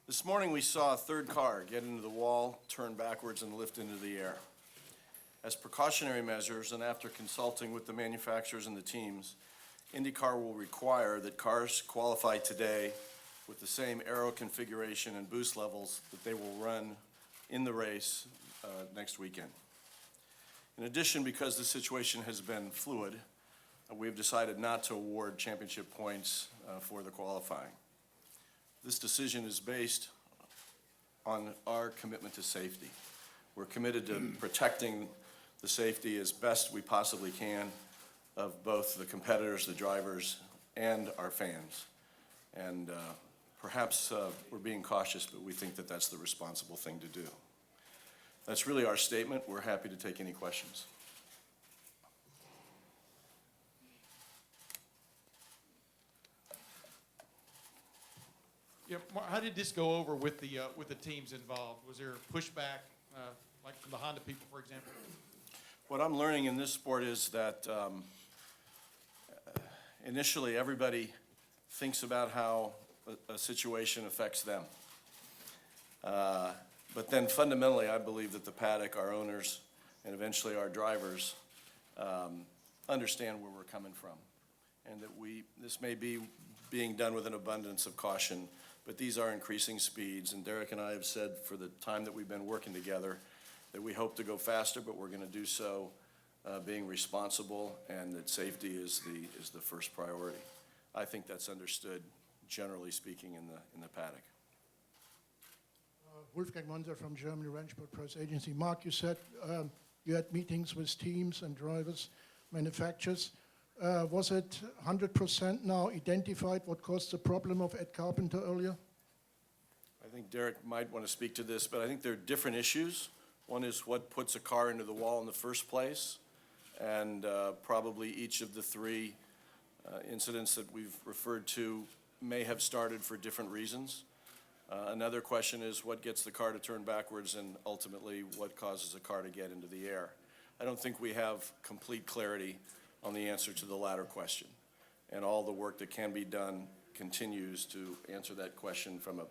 This morning we saw a third car get into the wall, turn backwards, and lift into the air. As precautionary measures, and after consulting with the manufacturers and the teams, IndyCar will require that cars qualify today with the same aero configuration and boost levels that they will run in the race next weekend. In addition, because the situation has been fluid, we've decided not to award championship points for the qualifying. This decision is based on our commitment to safety. We're committed to protecting the safety as best we possibly can of both the competitors, the drivers, and our fans. And perhaps we're being cautious, but we think that that's the responsible thing to do. That's really our statement. We're happy to take any questions. Yeah, how did this go over with the teams involved? Was there pushback, like from the Honda people, for example? What I'm learning in this sport is that initially everybody thinks about how a situation affects them. But then fundamentally, I believe that the paddock, our owners, and eventually our drivers understand where we're coming from. And that this may be being done with an abundance of caution, but these are increasing speeds. And Derek and I have said for the time that we've been working together that we hope to go faster, but we're going to do so being responsible, and that safety is the first priority. I think that's understood, generally speaking, in the paddock. Wolfgang Monser from Germany Rennsport Press Agency. Mark, you said you had meetings with teams and drivers, manufacturers. Was it 100% now identified what caused the problem of Ed Carpenter earlier? I think Derek might want to speak to this, but I think there are different issues. One is what puts a car into the wall in the first place, and probably each of the three incidents that we've referred to may have started for different reasons. Another question is what gets the car to turn backwards, and ultimately what causes a car to get into the air. I don't think we have complete clarity on the answer to the latter question, and all the work that can be done continues to answer that question from a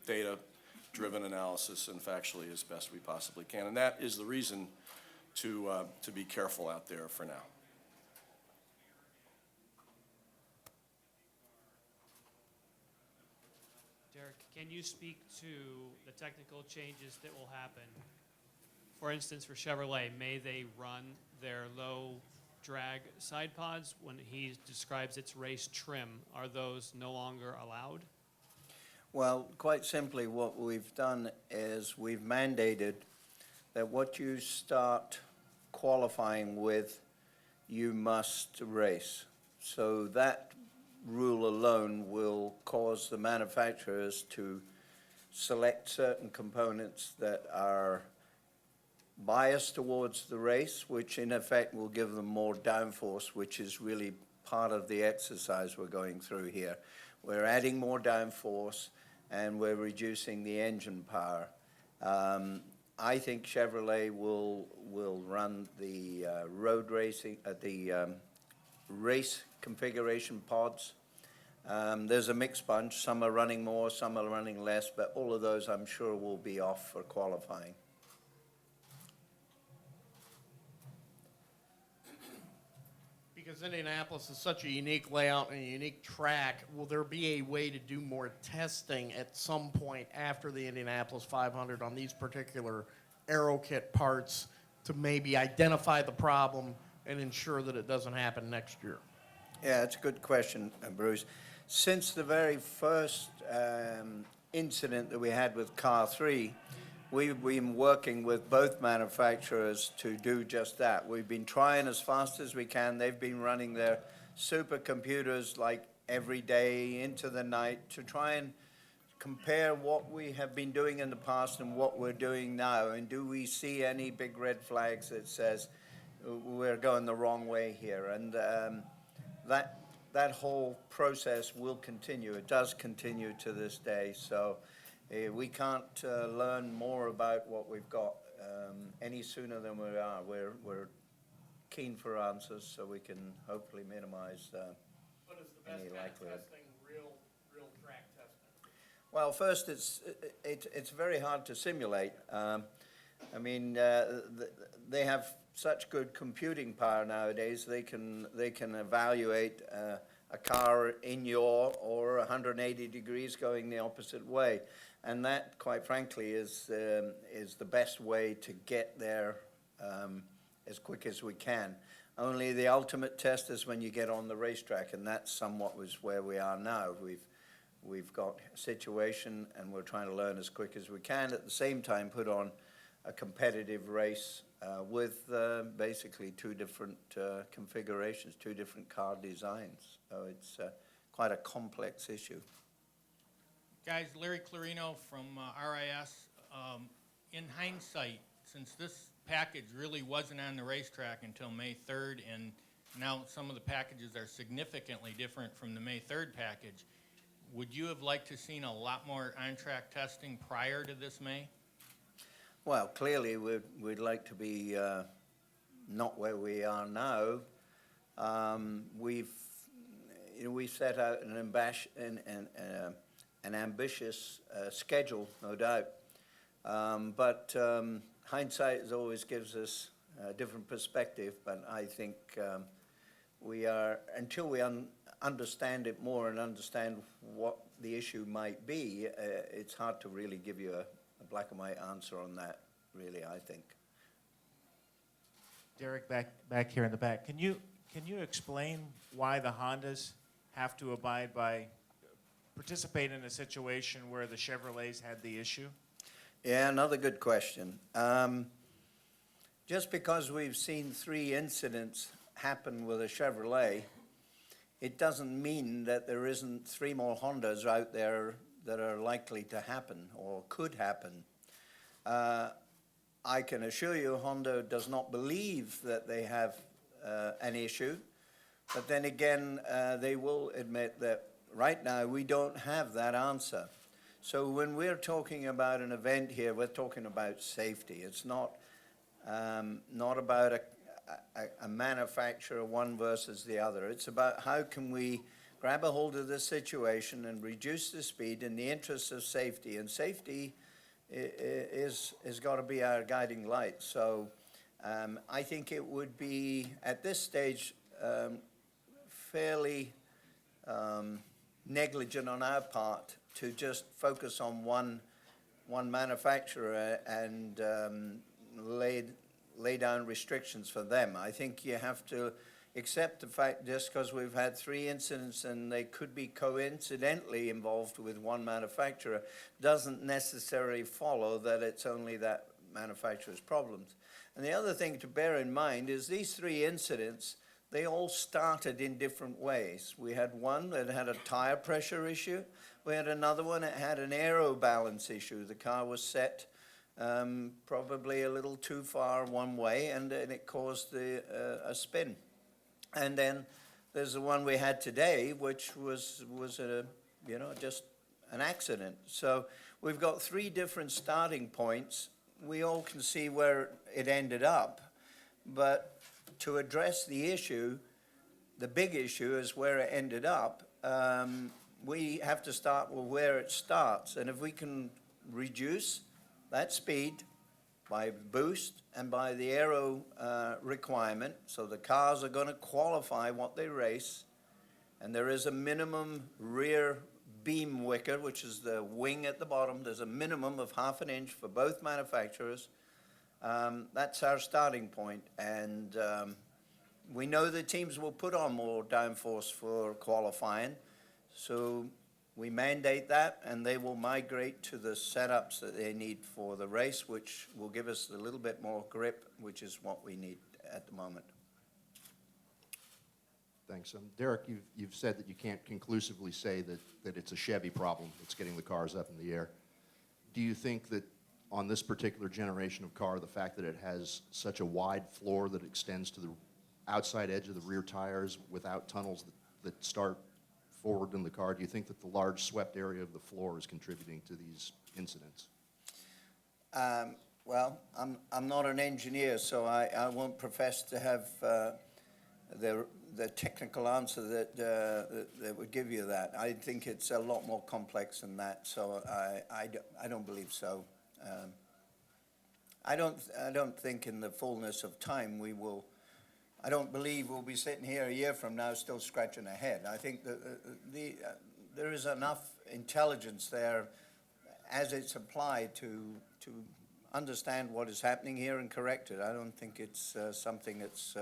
data-driven analysis and factually as best we possibly can. And that is the reason to be careful out there for now. Derek, can you speak to the technical changes that will happen? For instance, for Chevrolet, may they run their low drag side pods when he describes its race trim? Are those no longer allowed? Well, quite simply, what we've done is we've mandated that what you start qualifying with, you must race. So that rule alone will cause the manufacturers to select certain components that are biased towards the race, which in effect will give them more downforce, which is really part of the exercise we're going through here. We're adding more downforce and we're reducing the engine power. I think Chevrolet will run the road racing, race configuration pods. There's a mixed bunch. Some are running more, some are running less, but all of those I'm sure will be off for qualifying. Because Indianapolis is such a unique layout and a unique track, will there be a way to do more testing at some point after the Indianapolis 500 on these particular aero kit parts to maybe identify the problem and ensure that it doesn't happen next year? Yeah, it's a good question, Bruce. Since the very first incident that we had with Car 3, we've been working with both manufacturers to do just that. We've been trying as fast as we can. They've been running their supercomputers like every day into the night to try and compare what we have been doing in the past and what we're doing now. And do we see any big red flags that says we're going the wrong way here? And that whole process will continue. It does continue to this day. So we can't learn more about what we've got any sooner than we are. We're keen for answers so we can hopefully minimize But is the best any kind of likelihood. testing real track testing? Well, first, it's very hard to simulate. I mean, they have such good computing power nowadays. They can evaluate a car in yaw or 180 degrees going the opposite way, and that, quite frankly, is the best way to get there as quick as we can. Only the ultimate test is when you get on the racetrack, and that's somewhat was where we are now. We've got a situation, and we're trying to learn as quick as we can. At the same time, put on a competitive race with basically two different configurations, two different car designs. So it's quite a complex issue. Guys, Larry Clarino from RIS. In hindsight, since this package really wasn't on the racetrack until May 3rd, and now some of the packages are significantly different from the May 3rd package, would you have liked to have seen a lot more on-track testing prior to this May? Well, clearly, we'd like to be not where we are now. We've set out an ambitious schedule, no doubt. But hindsight always gives us a different perspective. But I think until we understand it more and understand what the issue might be, it's hard to really give you a black and white answer on that, really, I think. Derek, back here in the back. Can you explain why the Hondas have to participate in a situation where the Chevrolets had the issue? Yeah, another good question. Just because we've seen 3 incidents happen with a Chevrolet, it doesn't mean that there isn't 3 more Hondas out there that are likely to happen or could happen. I can assure you Honda does not believe that they have an issue, but then again, they will admit that right now we don't have that answer. So when we're talking about an event here, we're talking about safety. It's not about a manufacturer, one versus the other. It's about how can we grab a hold of the situation and reduce the speed in the interest of safety. And safety is got to be our guiding light. So I think it would be, at this stage, fairly negligent on our part to just focus on one manufacturer and lay down restrictions for them. I think you have to accept the fact just because we've had 3 incidents and they could be coincidentally involved with one manufacturer doesn't necessarily follow that it's only that manufacturer's problems. And the other thing to bear in mind is these 3 incidents, they all started in different ways. We had one that had a tire pressure issue. We had another one that had an aero balance issue. The car was set probably a little too far one way, and it caused a spin. And then there's the one we had today, which was just an accident. So we've got 3 different starting points. We all can see where it ended up, but to address the issue, the big issue is where it ended up. We have to start with where it starts, and if we can reduce that speed by boost and by the aero requirement, so the cars are going to qualify what they race, and there is a minimum rear beam wicker, which is the wing at the bottom. There's a minimum of 1/2 inch for both manufacturers. That's our starting point, and we know the teams will put on more downforce for qualifying, so we mandate that, and they will migrate to the setups that they need for the race, which will give us a little bit more grip, which is what we need at the moment. Thanks. Derek, you've said that you can't conclusively say that it's a Chevy problem that's getting the cars up in the air. Do you think that on this particular generation of car, the fact that it has such a wide floor that extends to the outside edge of the rear tires without tunnels that start forward in the car, do you think that the large swept area of the floor is contributing to these incidents? Well, I'm not an engineer, so I won't profess to have the the technical answer that would give you that. I think it's a lot more complex than that, so I don't believe so. I don't think in the fullness of time I don't believe we'll be sitting here a year from now still scratching our head. I think that there is enough intelligence there as it's applied to understand what is happening here and correct it. I don't think it's something that's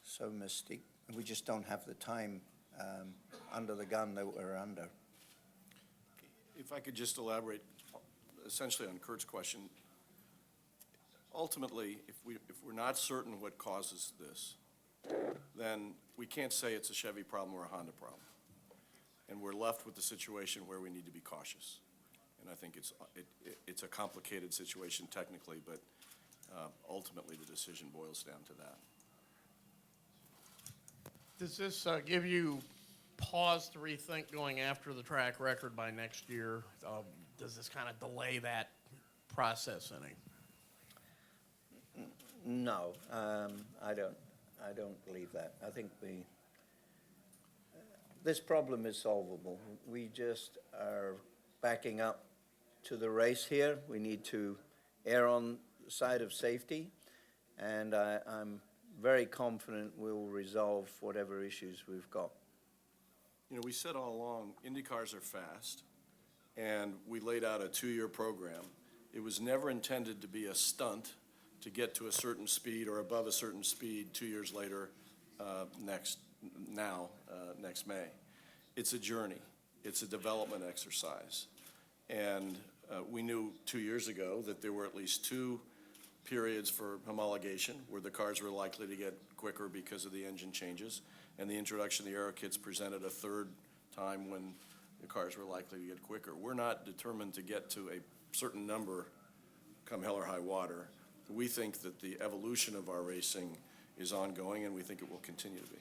so mystique. We just don't have the time under the gun that we're under. If I could just elaborate essentially on Kurt's question. Ultimately, if we're not certain what causes this, then we can't say it's a Chevy problem or a Honda problem. And we're left with the situation where we need to be cautious. And I think it's a complicated situation technically, but ultimately the decision boils down to that. Does this give you pause to rethink going after the track record by next year? Does this kind of delay that process any? No, I don't believe that. I think this problem is solvable. We just are backing up to the race here. We need to err on the side of safety, and I'm very confident we'll resolve whatever issues we've got. You know, we said all along, IndyCars are fast, and we laid out a 2-year program. It was never intended to be a stunt to get to a certain speed or above a certain speed 2 years later, next May. It's a journey. It's a development exercise. And we knew 2 years ago that there were at least 2 periods for homologation where the cars were likely to get quicker because of the engine changes, and the introduction of the aero kits presented a third time when the cars were likely to get quicker. We're not determined to get to a certain number come hell or high water. We think that the evolution of our racing is ongoing, and we think it will continue to be.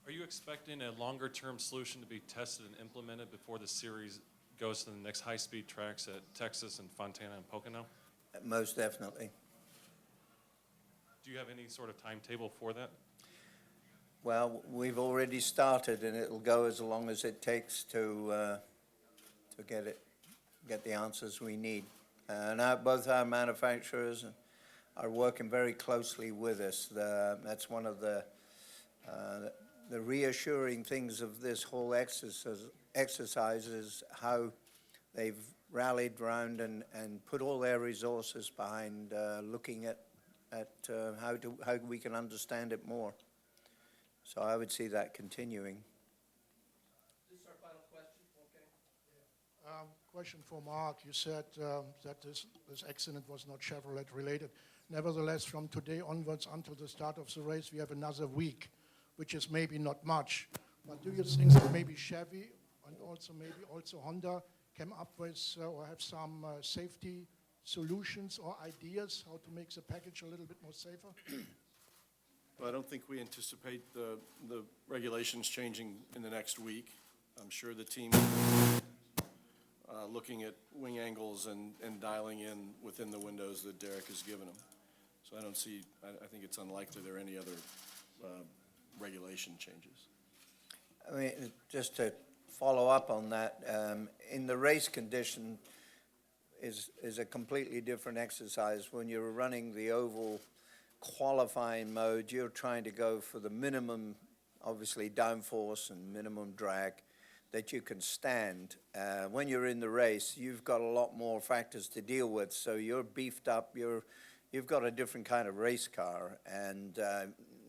Are you expecting a longer-term solution to be tested and implemented before the series goes to the next high-speed tracks at Texas and Fontana and Pocono? Most definitely. Do you have any sort of timetable for that? Well, we've already started, and it'll go as long as it takes to get the answers we need. And both our manufacturers are working very closely with us. That's one of the reassuring things of this whole exercise is how they've rallied around and put all their resources behind looking at how we can understand it more. So I would see that continuing. This is our final question, okay? Question for Mark. You said that this accident was not Chevrolet related. Nevertheless, from today onwards until the start of the race, we have another week, which is maybe not much. But do you think that maybe Chevy and maybe also Honda came up with or have some safety solutions or ideas how to make the package a little bit more safer? Well, I don't think we anticipate the regulations changing in the next week. I'm sure the team looking at wing angles and dialing in within the windows that Derek has given them. So I think it's unlikely there are any other regulation changes. I mean, just to follow up on that, in the race condition is a completely different exercise. When you're running the oval qualifying mode, you're trying to go for the minimum, obviously, downforce and minimum drag that you can stand. When you're in the race, you've got a lot more factors to deal with, so you're beefed up, you've got a different kind of race car, and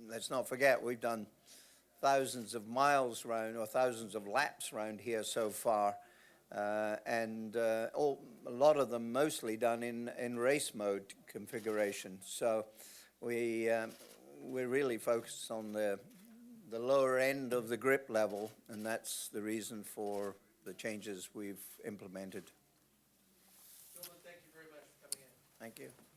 let's not forget, we've done thousands of miles round, or thousands of laps round here so far, and a lot of them mostly done in race mode configuration. So we're really focused on the lower end of the grip level, and that's the reason for the changes we've implemented. Gentlemen, thank you very much for coming in. Thank you.